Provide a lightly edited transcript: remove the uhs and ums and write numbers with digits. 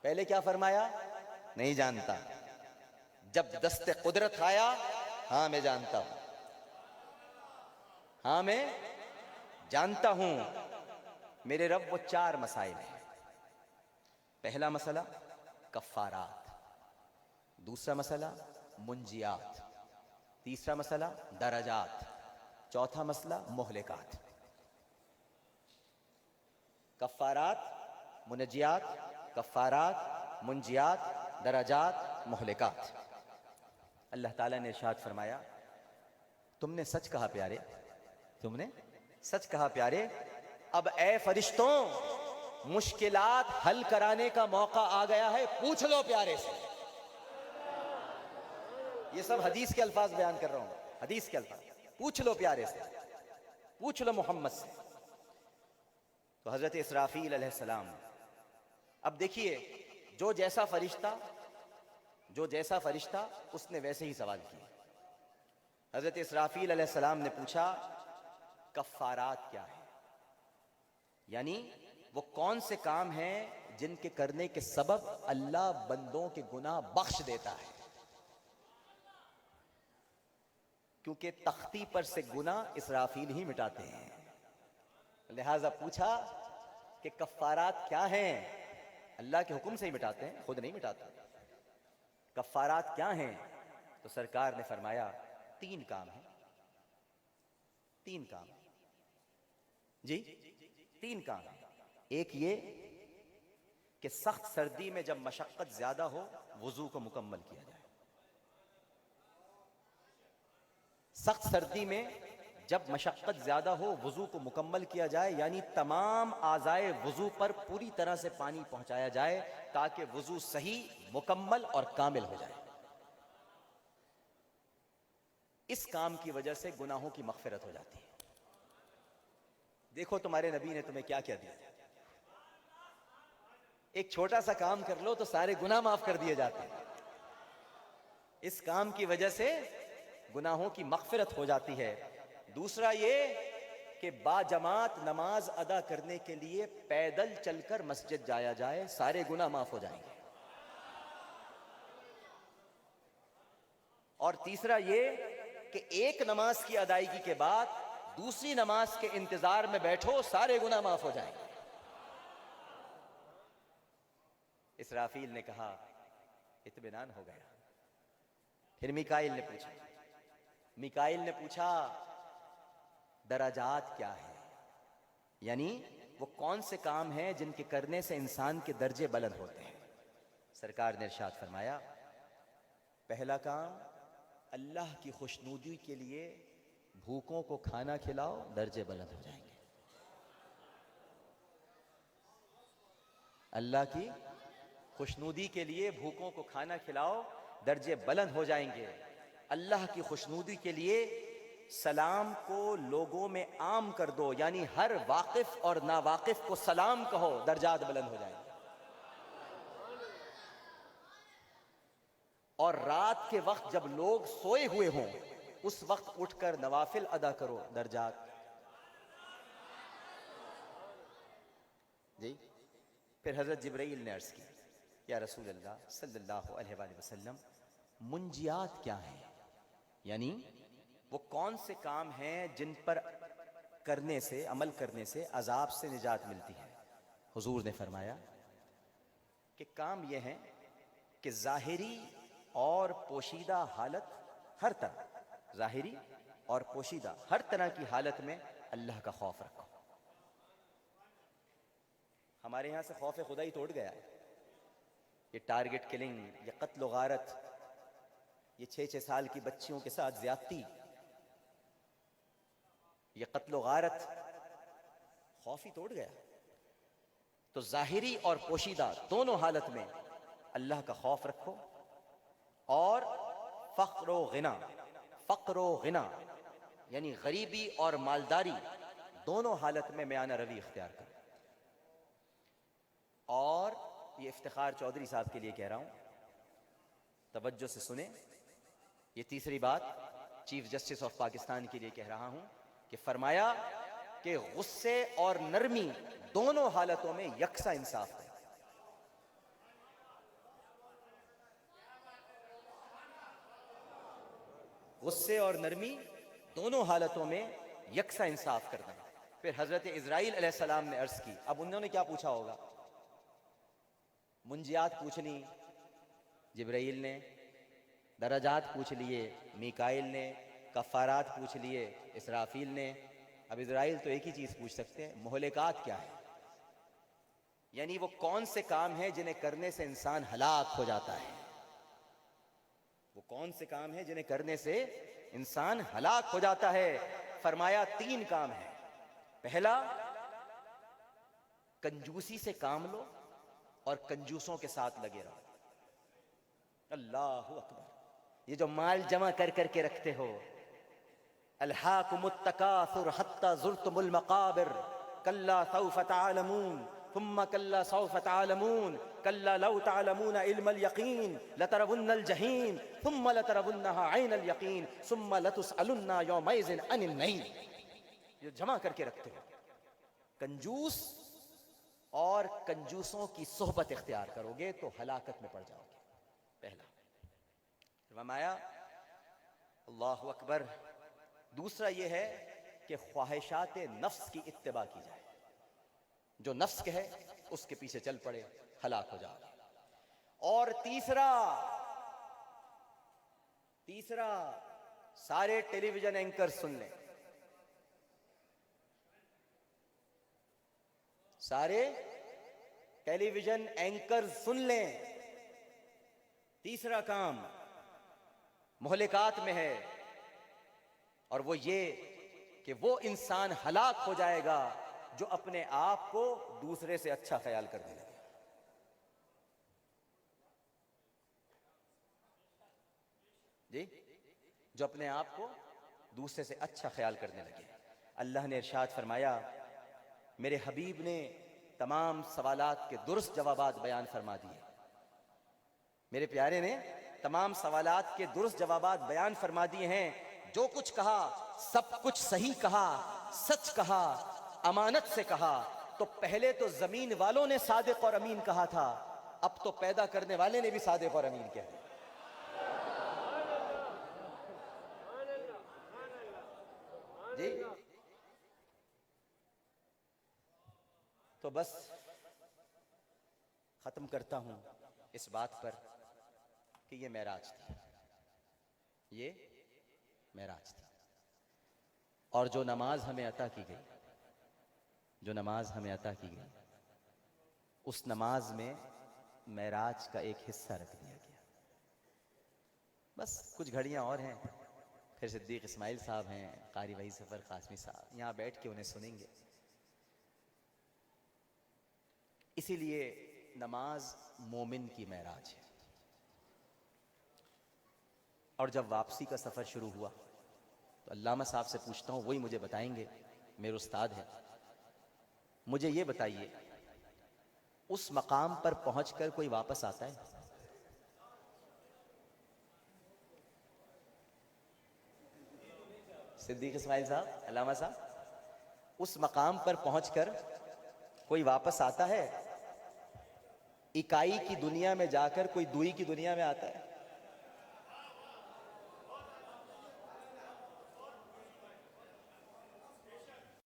پہلے کیا فرمایا؟ نہیں جانتا. جب دست قدرت آیا، ہاں میں جانتا ہوں، ہاں میں جانتا ہوں. میرے رب وہ 4 مسائل ہیں. پہلا مسئلہ کفارات، دوسرا مسئلہ منجیات، تیسرا مسئلہ درجات، چوتھا مسئلہ مہلکات. کفارات، منجیات، کفارات، منجیات، درجات، مہلکات. اللہ تعالیٰ نے ارشاد فرمایا، تم نے سچ کہا پیارے، تم نے سچ کہا پیارے. اب اے فرشتوں، مشکلات حل کرانے کا موقع آ گیا ہے، پوچھ لو پیارے سے. یہ سب حدیث کے الفاظ بیان کر رہا ہوں، حدیث کے الفاظ. پوچھ لو پیارے سے، پوچھ لو محمد سے. تو حضرت اسرافیل علیہ السلام، اب دیکھیے جو جیسا فرشتہ اس نے ویسے ہی سوال کیے. حضرت اسرافیل علیہ السلام نے پوچھا کفارات کیا ہے، یعنی وہ کون سے کام ہیں جن کے کرنے کے سبب اللہ بندوں کے گناہ بخش دیتا ہے. کیونکہ تختی پر سے گناہ اسرافیل ہی مٹاتے ہیں، لہذا پوچھا کہ کفارات کیا ہیں. اللہ کے حکم سے ہی مٹاتے ہیں، خود نہیں مٹاتے. کفارات کیا ہیں؟ تو سرکار نے فرمایا 3 کام ہیں. 3 کام جی، 3 کام ہیں. ایک یہ کہ سخت سردی میں جب مشقت زیادہ ہو، وضو کو مکمل کیا جائے. سخت سردی میں جب مشقت زیادہ ہو، وضو کو مکمل کیا جائے، یعنی تمام اعضائے وضو پر پوری طرح سے پانی پہنچایا جائے تاکہ وضو صحیح، مکمل اور کامل ہو جائے. اس کام کی وجہ سے گناہوں کی مغفرت ہو جاتی ہے. دیکھو تمہارے نبی نے تمہیں کیا کیا دیا. ایک چھوٹا سا کام کر لو تو سارے گناہ معاف کر دیے جاتے ہیں. اس کام کی وجہ سے گناہوں کی مغفرت ہو جاتی ہے. دوسرا یہ کہ با جماعت نماز ادا کرنے کے لیے پیدل چل کر مسجد جایا جائے، سارے گناہ معاف ہو جائیں گے. اور تیسرا یہ کہ ایک نماز کی ادائیگی کے بعد دوسری نماز کے انتظار میں بیٹھو، سارے گناہ معاف ہو جائیں گے. اسرافیل نے کہا اطمینان ہو گیا. پھر میکائیل نے پوچھا درجات کیا ہے، یعنی وہ کون سے کام ہیں جن کے کرنے سے انسان کے درجے بلند ہوتے ہیں. سرکار نے ارشاد فرمایا پہلا کام اللہ کی خوشنودی کے لیے بھوکوں کو کھانا کھلاؤ، درجے بلند ہو جائیں گے. اللہ کی خوشنودی کے لیے بھوکوں کو کھانا کھلاؤ، درجے بلند ہو جائیں گے. اللہ کی خوشنودی کے لیے سلام کو لوگوں میں عام کر دو، یعنی ہر واقف اور ناواقف کو سلام کہو، درجات بلند ہو جائیں گے. اور رات کے وقت جب لوگ سوئے ہوئے ہوں اس وقت اٹھ کر نوافل ادا کرو، درجات. جی پھر حضرت جبرائیل نے عرض کی یا رسول اللہ صلی اللہ علیہ وآلہ وسلم منجیات کیا ہیں، یعنی وہ کون سے کام ہیں جن پر کرنے سے، عمل کرنے سے عذاب سے نجات ملتی ہے. حضور نے فرمایا کہ کام یہ ہیں کہ ظاہری اور پوشیدہ حالت، ہر طرح ظاہری اور پوشیدہ ہر طرح کی حالت میں اللہ کا خوف رکھو. ہمارے یہاں سے خوف خدا ہی توڑ گیا ہے. یہ ٹارگٹ کلنگ، یہ قتل و غارت، یہ 6 سال کی بچیوں کے ساتھ زیادتی، یہ قتل و غارت، خوف ہی توڑ گیا. تو ظاہری اور پوشیدہ دونوں حالت میں اللہ کا خوف رکھو. اور فقر و غنا یعنی غریبی اور مالداری دونوں حالت میں میانہ روی اختیار کرو. اور یہ افتخار چودھری صاحب کے لیے کہہ رہا ہوں، توجہ سے سنیں. یہ تیسری بات چیف جسٹس آف پاکستان کے لیے کہہ رہا ہوں کہ فرمایا کہ غصے اور نرمی دونوں حالتوں میں یکساں انصاف ہے. غصے اور نرمی دونوں حالتوں میں یکساں انصاف کرنا. پھر حضرت اسرائیل علیہ السلام نے عرض کی. اب انہوں نے کیا پوچھا ہوگا؟ منجیات پوچھنی جبرائیل نے، درجات پوچھ لیے میکائیل نے، کفارات پوچھ لیے اسرافیل نے. اب اسرائیل تو ایک ہی چیز پوچھ سکتے ہیں، مہلکات کیا ہے؟ یعنی وہ کون سے کام ہیں جنہیں کرنے سے انسان ہلاک ہو جاتا ہے. وہ کون سے کام ہیں جنہیں کرنے سے انسان ہلاک ہو جاتا ہے؟ فرمایا 3 کام ہیں. پہلا، کنجوسی سے کام لو اور کنجوسوں کے ساتھ لگے رہو. اللہ اکبر. یہ جو مال جمع کر کر کے رکھتے ہو، الہاکم التکاثر حتی زرتم المقابر کلا سوف تعلمون ثم کلا سوف تعلمون کلا لو تعلمون علم الیقین لترون الجحیم ثم لترونها عین الیقین ثم لتسألن یومئذ عن النعیم. یہ جمع کر کے رکھتے ہو. کنجوس اور کنجوسوں کی صحبت اختیار کرو گے تو ہلاکت میں پڑ جاؤ گے. پہلا فرمایا اللہ اکبر. دوسرا یہ ہے کہ خواہشات نفس کی اتباع کی جائے. جو نفس کہے اس کے پیچھے چل پڑے، ہلاک ہو جاؤ. اور تیسرا سارے ٹیلی ویژن اینکر سن لیں، سارے ٹیلی ویژن اینکر سن لیں. تیسرا کام مہلکات میں ہے، اور وہ یہ کہ وہ انسان ہلاک ہو جائے گا جو اپنے آپ کو دوسرے سے اچھا خیال کرنے لگے. جی، جو اپنے آپ کو دوسرے سے اچھا خیال کرنے لگے. اللہ نے ارشاد فرمایا، میرے حبیب نے تمام سوالات کے درست جوابات بیان فرما دیے. میرے پیارے نے تمام سوالات کے درست جوابات بیان فرما دیے ہیں. جو کچھ کہا سب کچھ صحیح کہا، سچ کہا، امانت سے کہا. تو پہلے تو زمین والوں نے صادق اور امین کہا تھا، اب تو پیدا کرنے والے نے بھی صادق اور امین کہا. جی، تو بس ختم کرتا ہوں اس بات پر کہ یہ معراج تھی، یہ معراج تھی. اور جو نماز ہمیں عطا کی گئی، جو نماز ہمیں عطا کی گئی، اس نماز میں معراج کا ایک حصہ رکھ دیا گیا. بس کچھ گھڑیاں اور ہیں، پھر صدیق اسماعیل صاحب ہیں، قاری وحید ظفر قاسمی صاحب یہاں بیٹھ کے انہیں سنیں گے. اسی لیے نماز مومن کی معراج ہے. اور جب واپسی کا سفر شروع ہوا تو علامہ صاحب سے پوچھتا ہوں، وہی مجھے بتائیں گے، میرے استاد ہیں. مجھے یہ بتائیے، اس مقام پر پہنچ کر کوئی واپس آتا ہے؟ صدیق اسماعیل صاحب، علامہ صاحب، اس مقام پر پہنچ کر کوئی واپس آتا ہے؟ اکائی کی دنیا میں جا کر کوئی دوئی کی دنیا میں آتا ہے؟